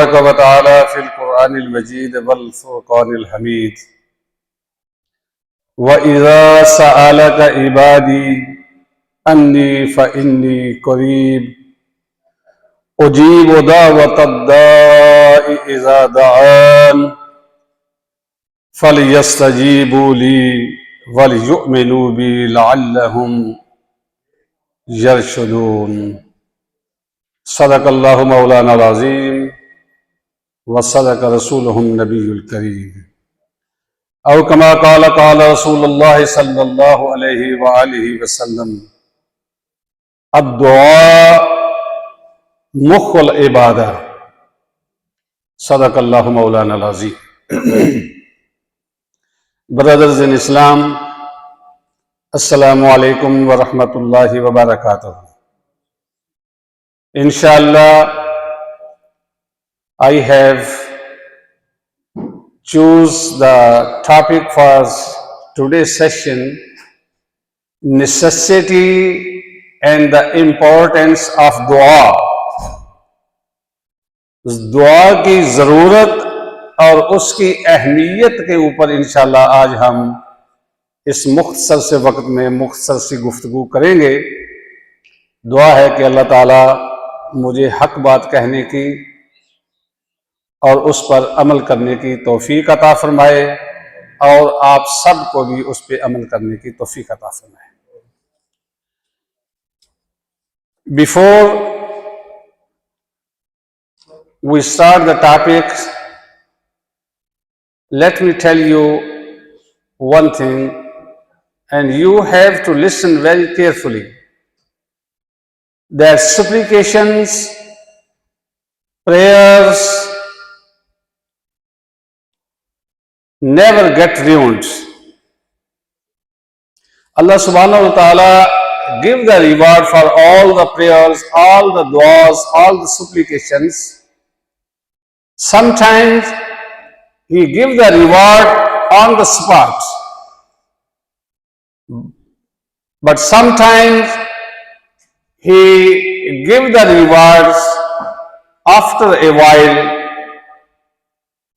تبارك وتعالى في القرآن المجيد والفرقان الحميد وإذا سألك عبادي أني فإني قريب أجيب دعوة الداع إذا دعان فليستجيبوا لي وليؤمنوا بي لعلهم يرشدون صدق الله مولانا العظيم وصدق رسوله النبي الكريم أو كما قال رسول الله صلى الله عليه وآله وسلم الدعاء مخ العبادة صدق الله مولانا العظيم. Brothers in Islam, Assalamu alaikum wa rahmatullahi wa barakatuh. Inshallah, I have choose the topic for today's session, necessity and the importance of dua. दुआ की ज़रूरत और उसकी अहमियत के ऊपर इंशाअल्लाह आज हम इस मुख्तसर से वक्त में मुख्तसर सी गुफ्तगू करेंगे। दुआ है कि अल्लाह ताला मुझे हक बात कहने की और उस पर अमल करने की तौफीक अता फरमाए और आप सब को भी उस पर अमल करने की तौफीक अता फरमाए। Before we start the topic, let me tell you one thing, and you have to listen very carefully, that supplications, prayers never get ruined. Allah subhanahu wa ta'ala give the reward for all the prayers, all the du'as, all the supplications. Sometimes He give the reward on the spot, but sometimes He give the rewards after a while,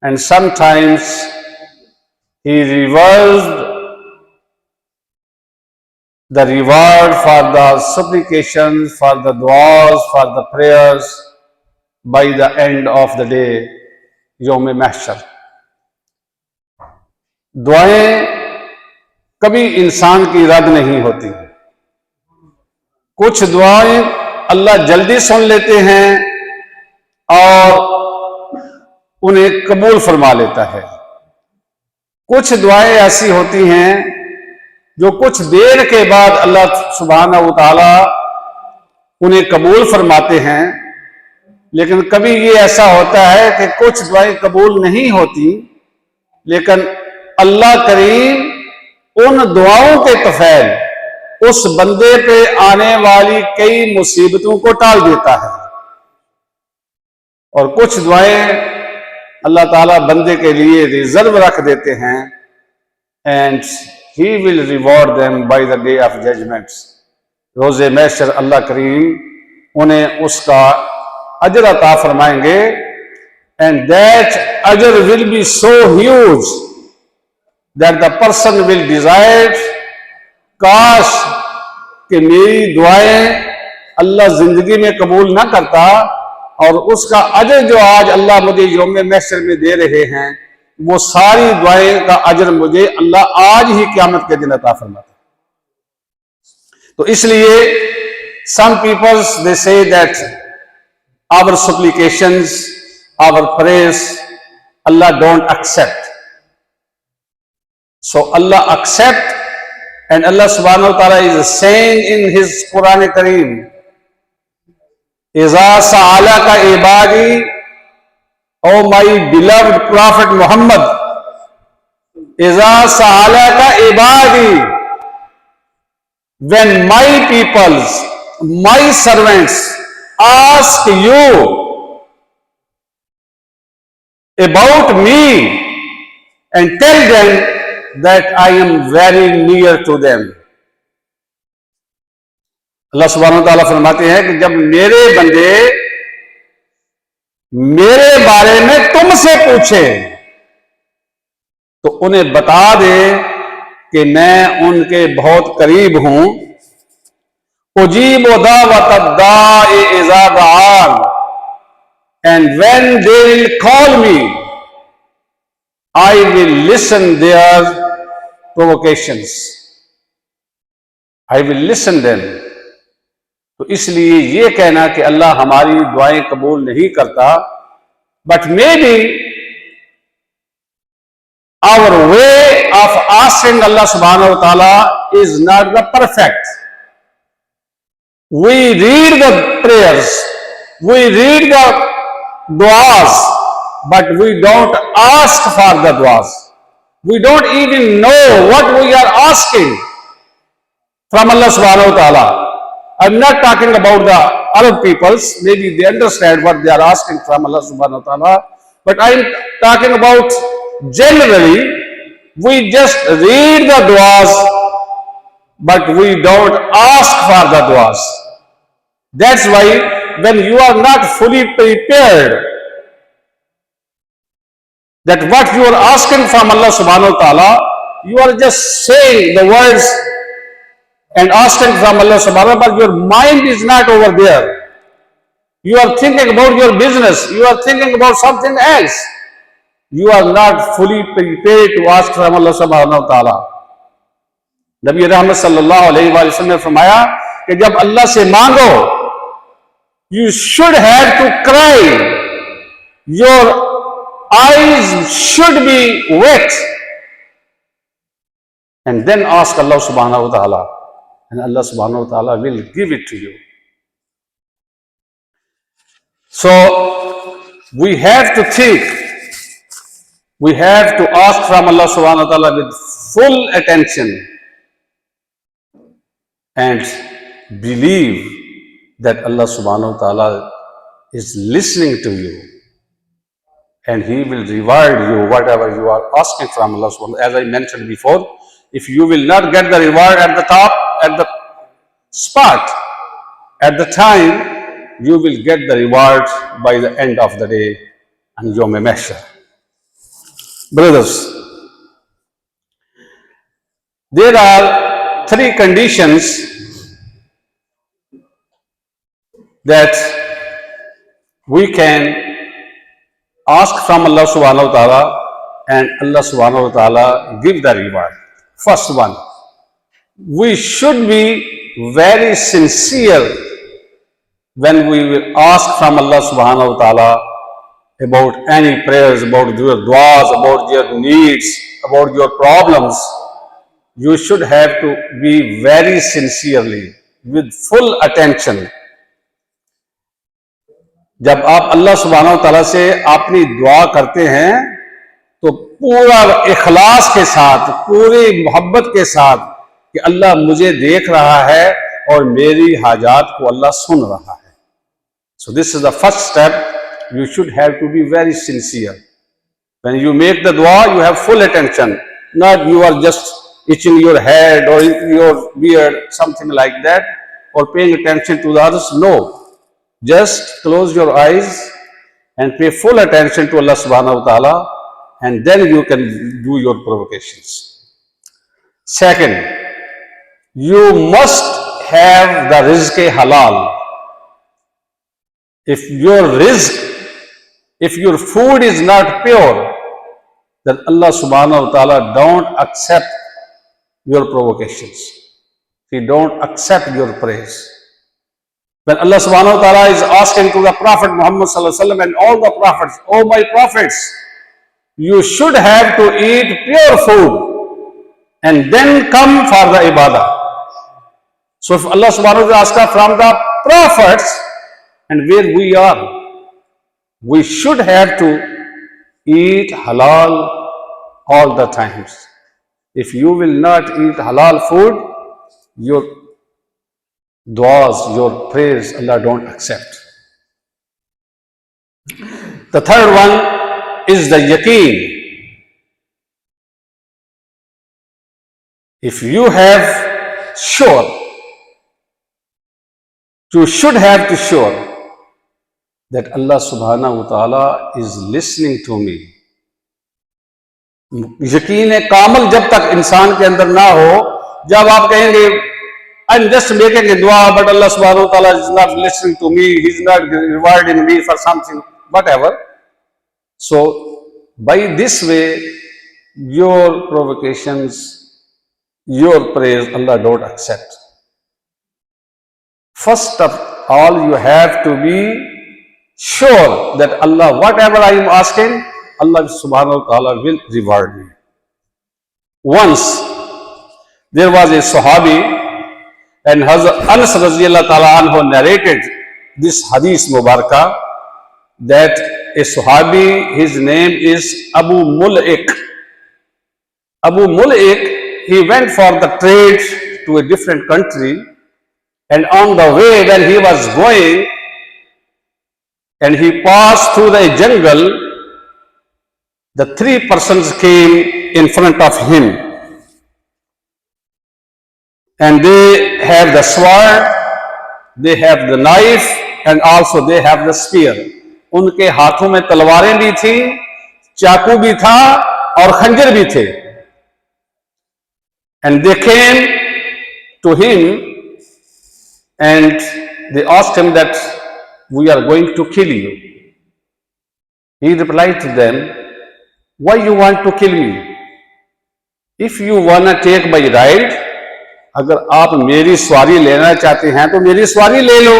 and sometimes He reversed the reward for the supplications, for the du'as, for the prayers by the end of the day, yawm mahshar. दुआएं कभी इंसान की रद्द नहीं होती। कुछ दुआएं अल्लाह जल्दी सुन लेते हैं और उन्हें कबूल फरमा लेता है। कुछ दुआएं ऐसी होती हैं जो कुछ देर के बाद अल्लाह सुब्हानहू व तआला उन्हें कबूल फरमाते हैं। लेकिन कभी ये ऐसा होता है कि कुछ दुआएं कबूल नहीं होती, लेकिन अल्लाह करीम उन दुआओं के तफैल उस बंदे पे आने वाली कई मुसीबतों को टाल देता है। और कुछ दुआएं अल्लाह ताला बंदे के लिए रिजर्व रख देते हैं, and he will reward them by the day of judgments. रोज़े महशर अल्लाह करीम उन्हें उसका अजर अता फरमाएंगे, एंड दैट अजर will be so huge that the person will desire, काश कि मेरी दुआएं अल्लाह जिंदगी में कबूल ना करता और उसका अजर जो आज अल्लाह मुझे यौम महशर में दे रहे हैं, वो सारी दुआएं का अजर मुझे अल्लाह आज ही क़यामत के दिन अता फरमाता। तो इसलिए some people they say that our supplications, our prayers, Allah don't accept. So Allah accept, and Allah subhanahu wa ta'ala is saying in His Quran Kareem, Iza sa'alaka ibadi, O my beloved Prophet Muhammad, Iza sa'alaka ibadi, when my peoples, my servants ask you about me, and tell them that I am very near to them. अल्लाह सुब्हानहू व तआला फरमाते हैं कि जब मेरे बंदे میرے بارے میں تم سے پوچھے تو انہیں بتا دے کہ میں ان کے بہت قریب ہوں. اجیب دعوت الداع اذا دعان, and when they will call me, I will listen their provocations. I will listen them. تو اس لیے یہ کہنا کہ اللہ ہماری دعائیں قبول نہیں کرتا, but maybe our way of asking Allah subhanahu wa ta'ala is not the perfect. We read the prayers, we read the du'as, but we don't ask for the du'as. We don't even know what we are asking from Allah subhanahu wa ta'ala. I'm not talking about the Arab peoples, maybe they understand what they are asking from Allah subhanahu wa ta'ala, but I'm talking about generally, we just read the du'as, but we don't ask for the du'as. That's why when you are not fully prepared that what you are asking from Allah subhanahu wa ta'ala, you are just saying the words and asking from Allah subhanahu wa ta'ala, but your mind is not over there. You are thinking about your business, you are thinking about something else. You are not fully prepared to ask from Allah subhanahu wa ta'ala. نبی رحمت صلی اللہ علیہ وآلہ وسلم نے فرمایا کہ جب اللہ سے مانگو, you should have to cry. Your eyes should be wet. And then ask Allah subhanahu wa ta'ala. And Allah subhanahu wa ta'ala will give it to you. So, we have to think. We have to ask from Allah subhanahu wa ta'ala with full attention. And believe that Allah subhanahu wa ta'ala is listening to you, and He will reward you whatever you are asking from Allah subhanahu wa ta'ala. As I mentioned before, if you will not get the reward at the top, at the spot, at the time, you will get the reward by the end of the day and Yawm Mahshar. Brothers, there are three conditions that we can ask from Allah subhanahu wa ta'ala and Allah subhanahu wa ta'ala give the reward. First one, we should be very sincere when we will ask from Allah subhanahu wa ta'ala about any prayers, about your du'as, about your needs, about your problems. You should have to be very sincerely, with full attention. جب آپ اللہ سبحانہ و تعالیٰ سے اپنی دعا کرتے ہیں تو پورا اخلاص کے ساتھ, پوری محبت کے ساتھ کہ اللہ مجھے دیکھ رہا ہے اور میری حاجات کو اللہ سن رہا ہے. So this is the first step. You should have to be very sincere. When you make the dua, you have full attention. Not you are just itching your head or your beard, something like that, or paying attention to the others. No. Just close your eyes and pay full attention to Allah subhanahu wa ta'ala, and then you can do your provocations. Second, you must have the rizq halal. If your rizq, if your food is not pure, then Allah subhanahu wa ta'ala don't accept your provocations. He don't accept your praise. When Allah subhanahu wa ta'ala is asking to the Prophet Muhammad sallallahu alaihi wasallam and all the prophets, oh my prophets, you should have to eat pure food and then come for the ibadah. So if Allah subhanahu wa ta'ala asks from the prophets, and where we are, we should have to eat halal all the times. If you will not eat halal food, your du'as, your prayers, Allah don't accept. The third one is the yaqeen. If you have sure, you should have to sure that Allah subhanahu wa ta'ala is listening to me. یقین کامل جب تک انسان کے اندر نہ ہو، جب آپ کہیں گے I'm just making a dua but Allah subhanahu wa ta'ala is not listening to me, He is not rewarding me for something, whatever. So by this way, your provocations, your praise, Allah don't accept. First of all, you have to be sure that Allah, whatever I am asking, Allah subhanahu wa ta'ala will reward me. Once there was a Sahabi, and Anas radiallahu ta'ala anhu narrated this hadith mubarakah, that a Sahabi, his name is Abu Mul'ik. Abu Mul'ik, he went for the trade to a different country, and on the way when he was going, and he passed through the jungle, the three persons came in front of him, and they have the sword, they have the knife, and also they have the spear. उनके हाथों में तलवारें भी थी, चाकू भी था और खंजर भी थे. And they came to him and they asked him that we are going to kill you. He replied to them, why you want to kill me? If you wanna take my ride, अगर आप मेरी सवारी लेना चाहते हैं तो मेरी सवारी ले लो.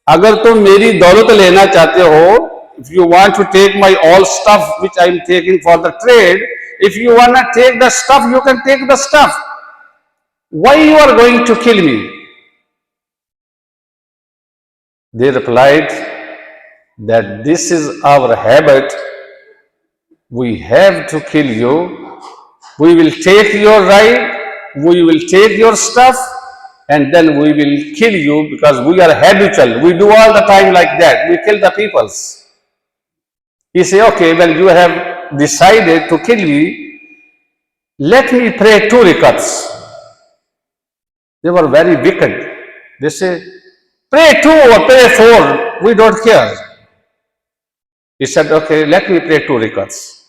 अगर तुम मेरी दौलत लेना चाहते हो, if you want to take my all stuff which I am taking for the trade, if you wanna take the stuff, you can take the stuff. Why you are going to kill me? They replied that this is our habit. We have to kill you. We will take your ride, we will take your stuff, and then we will kill you because we are habitual. We do all the time like that. We kill the peoples. He said, okay, when you have decided to kill me, let me pray 2 rakats. They were very wicked. They say, pray 2 or pray 4, we don't care. He said, okay, let me pray 2 rakats.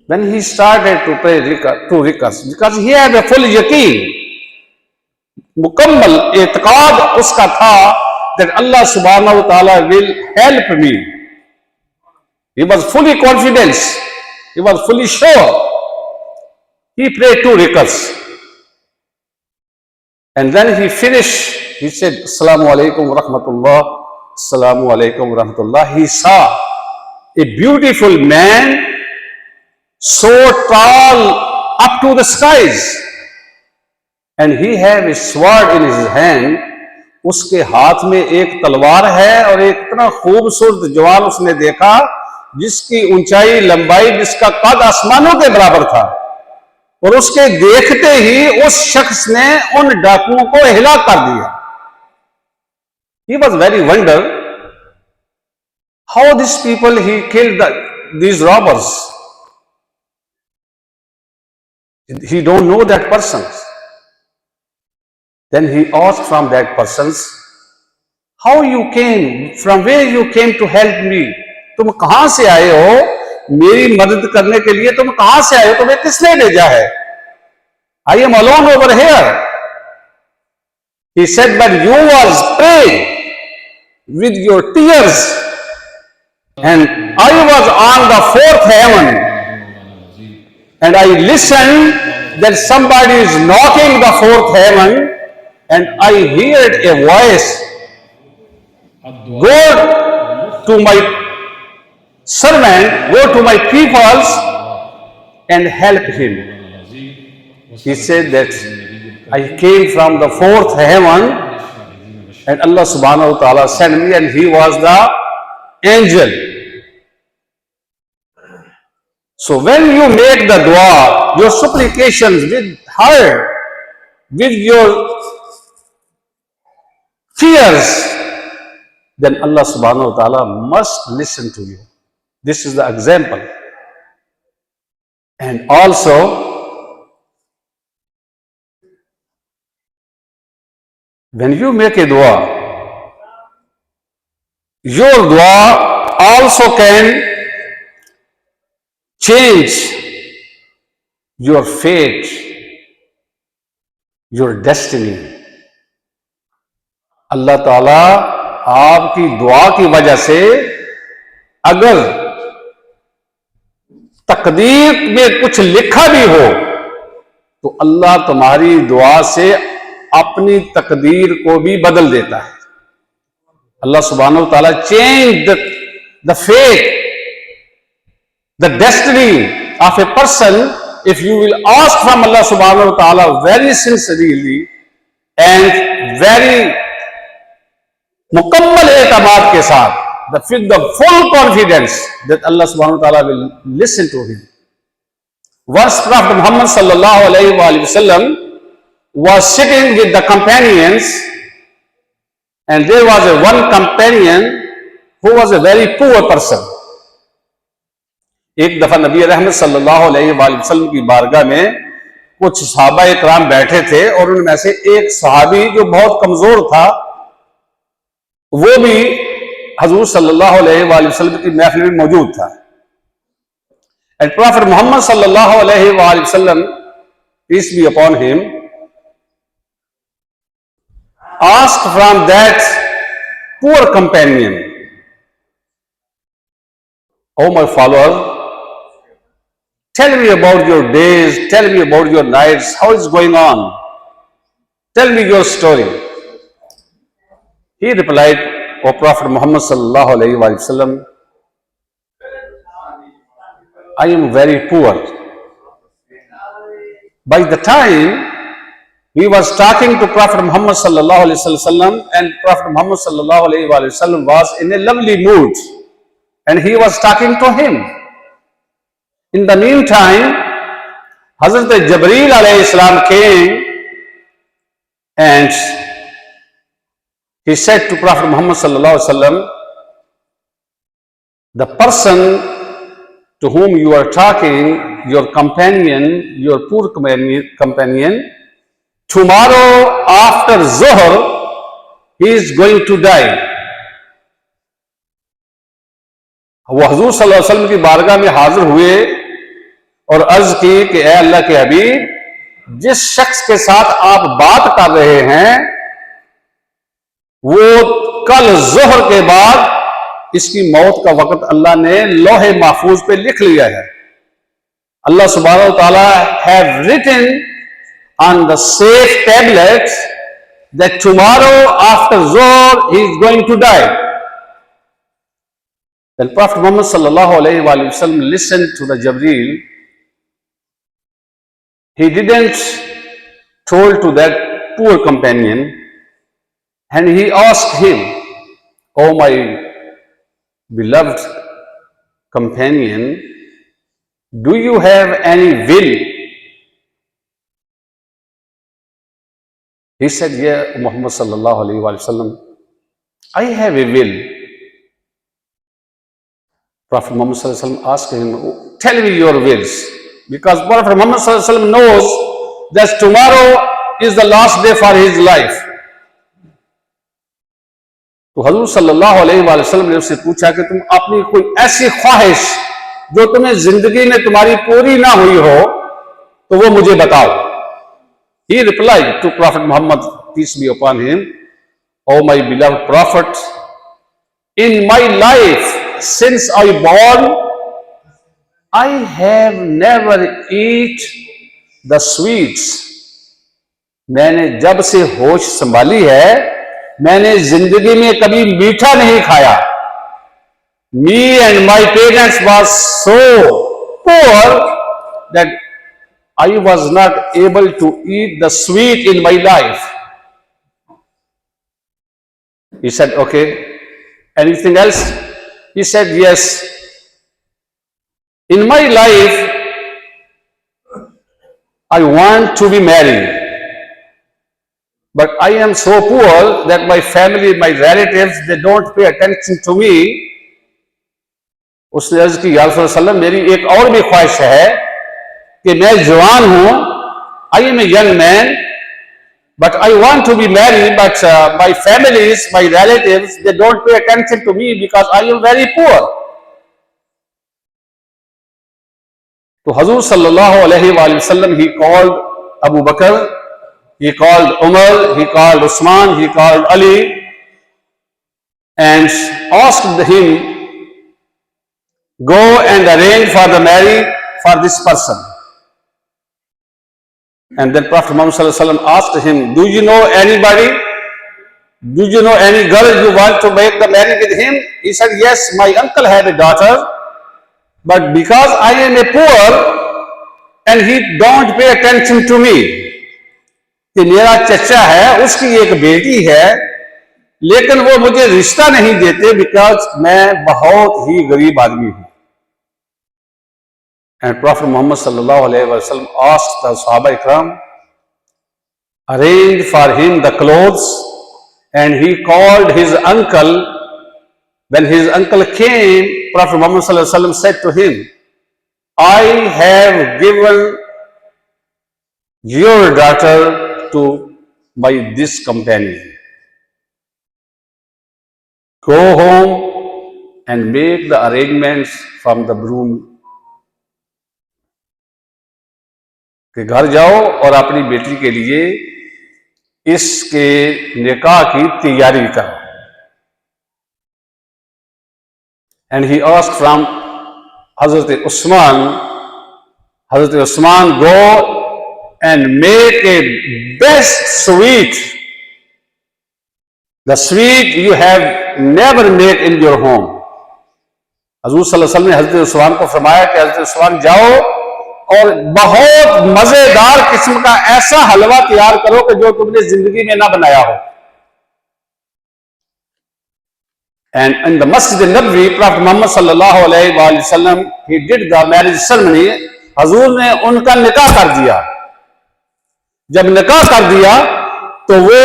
When he started to pray 2 rakats, because he had a full yaqeen, मुकम्मल एतकाद उसका था that Allah subhanahu wa ta'ala will help me. He was fully confident, he was fully sure. He prayed 2 rakats, and then he finished. He said, Assalamu alaikum wa rahmatullah, Assalamu alaikum wa rahmatullah. He saw a beautiful man, so tall up to the skies, and he had a sword in his hand. उसके हाथ में एक तलवार है और एक इतना खूबसूरत जवान उसने देखा जिसकी ऊंचाई लंबाई जिसका कद आसमानों के बराबर था, और उसके देखते ही उस शख्स ने उन डाकुओं को हिलाक कर दिया. He was very wonder how these people he killed these robbers. He don't know that person. Then he asked from that person, how you came, from where you came to help me? तुम कहां से आए हो मेरी मदद करने के लिए? तुम कहां से आए हो? तुम्हें किसने भेजा है? I am alone over here. He said, but you was praying with your tears, and I was on the 4th heaven, and I listened that somebody is knocking the 4th heaven, and I heard a voice, go to my servant, go to my peoples and help him. He said that I came from the 4th heaven and Allah subhanahu wa ta'ala sent me, and he was the angel. So when you make the dua, your supplications with heart, with your tears, then Allah subhanahu wa ta'ala must listen to you. This is the example. And also, when you make a dua, your dua also can change your fate, your destiny. اللہ تعالیٰ آپ کی دعا کی وجہ سے اگر تقدیر میں کچھ لکھا بھی ہو تو اللہ تمہاری دعا سے اپنی تقدیر کو بھی بدل دیتا ہے. اللہ سبحانہ و تعالیٰ change the fate, the destiny of a person if you will ask from Allah subhanahu wa ta'ala very sincerely and very مکمل اعتماد کے ساتھ, with the full confidence that Allah subhanahu wa ta'ala will listen to him. Once Prophet Muhammad sallallahu alayhi wa sallam was sitting with the companions, and there was one companion who was a very poor person. ایک دفعہ نبی رحمت صلی اللہ علیہ وآلہ وسلم کی بارگاہ میں کچھ صحابہ کرام بیٹھے تھے, اور ان میں سے ایک صحابی جو بہت کمزور تھا وہ بھی حضور صلی اللہ علیہ وآلہ وسلم کی محفل میں موجود تھا. And Prophet Muhammad صلی اللہ علیہ وآلہ وسلم, peace be upon him, asked from that poor companion, "Oh my follower, tell me about your days, tell me about your nights, how is going on? Tell me your story." He replied, "O Prophet Muhammad sallallahu alayhi wa sallam, I am very poor." By the time he was talking to Prophet Muhammad sallallahu alayhi wa sallam, and Prophet Muhammad sallallahu alayhi wa sallam was in a lovely mood, and he was talking to him. In the meantime, Hazrat Jibreel alayhi salam came, and he said to Prophet Muhammad sallallahu alaihi wasallam, "The person to whom you are talking, your companion, your poor companion, tomorrow after Zuhr, he is going to die." وہ حضور صلی اللہ علیہ وسلم کی بارگاہ میں حاضر ہوئے اور عرض کی کہ اے اللہ کے حبیب, جس شخص کے ساتھ آپ بات کر رہے ہیں وہ کل ظہر کے بعد اس کی موت کا وقت اللہ نے لوح محفوظ پہ لکھ لیا ہے. اللہ سبحانہ و تعالیٰ have written on the safe tablet that tomorrow after Zuhr he is going to die. Then Prophet Muhammad sallallahu alayhi wa sallam listened to the Jibreel. He didn't told to that poor companion, and he asked him, "Oh my beloved companion, do you have any will?" He said, "Yeah, Muhammad sallallahu alayhi wa sallam, I have a will." Prophet Muhammad sallallahu alayhi wa sallam asked him, "Tell me your wills." Because Prophet Muhammad sallallahu alayhi wa sallam knows that tomorrow is the last day for his life. تو حضور صلی اللہ علیہ وآلہ وسلم نے اس سے پوچھا کہ تم اپنی کوئی ایسی خواہش جو تمہیں زندگی میں تمہاری پوری نہ ہوئی ہو تو وہ مجھے بتاؤ. He replied to Prophet Muhammad, peace be upon him, "O my beloved Prophet, in my life since I born, I have never eat the sweets." میں نے جب سے ہوش سنبھالی ہے میں نے زندگی میں کبھی میٹھا نہیں کھایا. Me and my parents was so poor that I was not able to eat the sweet in my life. He said, "Okay, anything else?" He said, "Yes. In my life, I want to be married. But I am so poor that my family, my relatives, they don't pay attention to me." اس نے عرض کی, "یا رسول اللہ صلی اللہ علیہ وسلم, میری ایک اور بھی خواہش ہے کہ میں جوان ہوں, I am a young man, but I want to be married, but my families, my relatives, they don't pay attention to me because I am very poor. So Hazur sallallahu alayhi wa sallam, he called Abu Bakr, he called Umar, he called Usman, he called Ali, and asked him, go and arrange for the marriage for this person. And then Prophet Muhammad sallallahu alaihi wasallam asked him, do you know anybody? Do you know any girl you want to make the marriage with him? He said, yes, my uncle had a daughter, but because I am a poor and he don't pay attention to me, کہ میرا چچا ہے, اس کی ایک بیٹی ہے, لیکن وہ مجھے رشتہ نہیں دیتے بیکاز میں بہت ہی غریب آدمی ہوں. And Prophet Muhammad sallallahu alayhi wa sallam asked the Sahaba Ikram, arranged for him the clothes, and he called his uncle. When his uncle came, Prophet Muhammad sallallahu alayhi wa sallam said to him, I have given your daughter to my this companion. Go home and make the arrangements from the groom. کہ گھر جاؤ اور اپنی بیٹی کے لیے اس کے نکاح کی تیاری کرو. And he asked from Hazrat Usman, go and make a best sweet, the sweet you have never made in your home. حضور صلی اللہ علیہ وسلم نے حضرت عثمان کو فرمایا کہ حضرت عثمان جاؤ اور بہت مزیدار قسم کا ایسا حلوہ تیار کرو کہ جو تم نے زندگی میں نہ بنایا ہو. And in the Masjid Nabawi, Prophet Muhammad sallallahu alayhi wa sallam, he did the marriage ceremony. حضور نے ان کا نکاح کر دیا. جب نکاح کر دیا تو وہ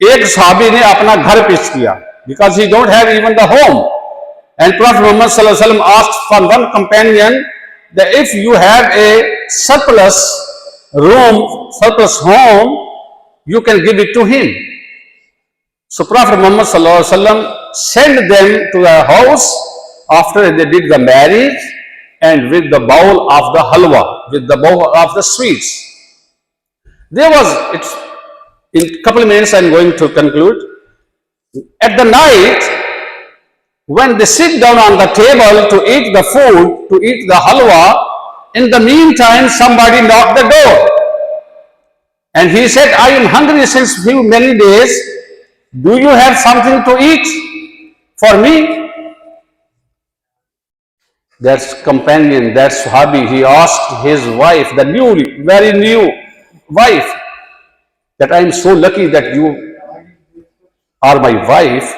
ایک صحابی نے اپنا گھر پیش کیا, because he don't have even the home. And Prophet Muhammad sallallahu alayhi wa sallam asked for one companion that if you have a surplus room, surplus home, you can give it to him. So Prophet Muhammad sallallahu alaihi wasallam sent them to the house after they did the marriage, and with the bowl of the halwa, with the bowl of the sweets. There was, it's in a couple of minutes I'm going to conclude. At the night, when they sit down on the table to eat the food, to eat the halwa, in the meantime somebody knocked the door. And he said, I am hungry since many days. Do you have something to eat for me? That companion, that Sahabi, he asked his wife, the very new wife, that I am so lucky that you are my wife,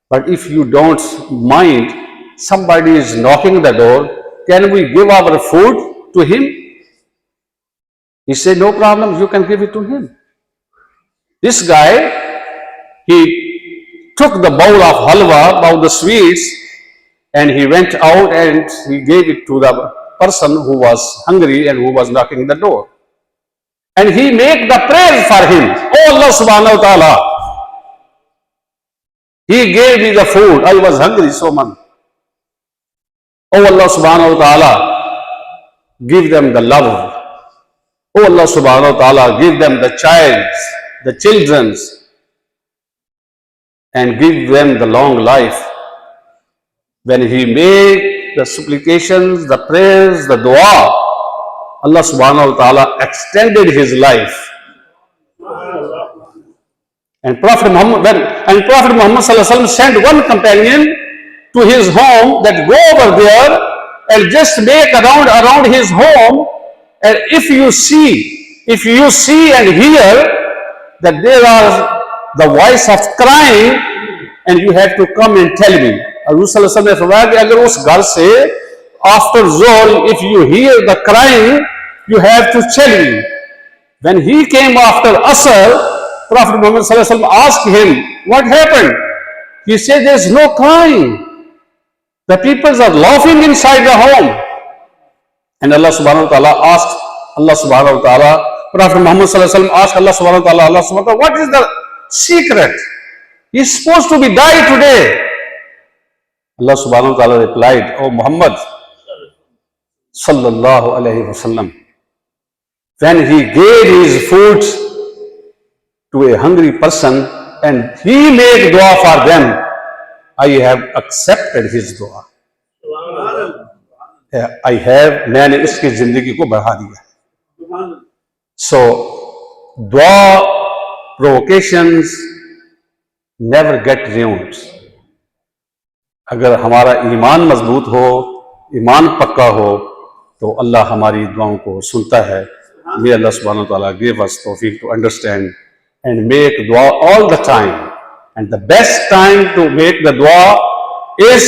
but if you don't mind, somebody is knocking the door, can we give our food to him? He said, no problem, you can give it to him. This guy, he took the bowl of halwa, bowl of sweets, and he went out and he gave it to the person who was hungry and who was knocking the door. And he made the prayer for him. Oh Allah subhanahu wa ta'ala, he gave me the food. I was hungry so much. Oh Allah subhanahu wa ta'ala, give them the love. Oh Allah subhanahu wa ta'ala, give them the children's, and give them the long life. When he made the supplications, the prayers, the dua, Allah subhanahu wa ta'ala extended his life. And Prophet Muhammad sallallahu alaihi wasallam sent one companion to his home, that go over there and just make around his home, and if you see and hear that there are the voice of crying, and you have to come and tell me. حضور صلی اللہ علیہ وسلم نے فرمایا کہ اگر اس گھر سے after Zohr, if you hear the crying, you have to tell me. When he came after Asr, Prophet Muhammad sallallahu alaihi wasallam asked him, what happened? He said, there's no crying. The people are laughing inside the home. And Allah subhanahu wa ta'ala asked Prophet Muhammad sallallahu alaihi wasallam asked Allah subhanahu wa ta'ala, Allah subhanahu wa ta'ala, what is the secret? He is supposed to be die today. Allah subhanahu wa ta'ala replied, O Muhammad sallallahu alaihi wasallam, when he gave his food to a hungry person and he made dua for them, I have accepted his dua. मैंने उसकी जिंदगी को बढ़ा दिया. So dua provocations never get ruined. अगर हमारा ईमान मजबूत हो, ईमान पक्का हो, तो अल्लाह हमारी दुआओं को सुनता है. May Allah subhanahu wa ta'ala give us tawfiq to understand and make dua all the time. And the best time to make the dua is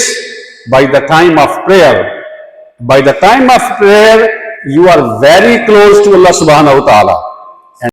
by the time of prayer. By the time of prayer, you are very close to Allah subhanahu wa ta'ala.